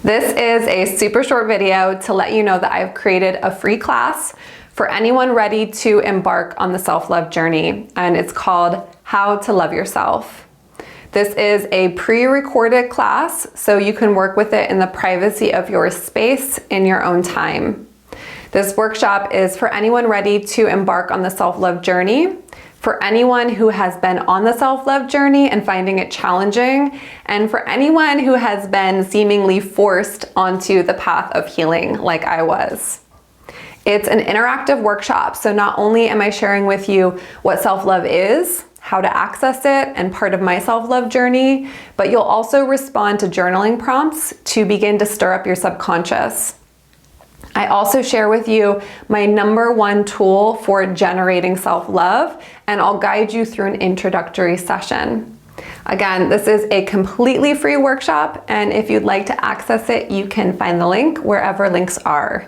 This is a super short video to let you know that I've created a free class for anyone ready to embark on the self-love journey, and it's called How to Love Yourself. This is a pre-recorded class, so you can work with it in the privacy of your space in your own time. This workshop is for anyone ready to embark on the self-love journey, for anyone who has been on the self-love journey and finding it challenging, and for anyone who has been seemingly forced onto the path of healing like I was. It's an interactive workshop, so not only am I sharing with you what self-love is, how to access it, and part of my self-love journey, but you'll also respond to journaling prompts to begin to stir up your subconscious. I also share with you my #1 tool for generating self-love, and I'll guide you through an introductory session. Again, this is a completely free workshop, and if you'd like to access it, you can find the link wherever links are.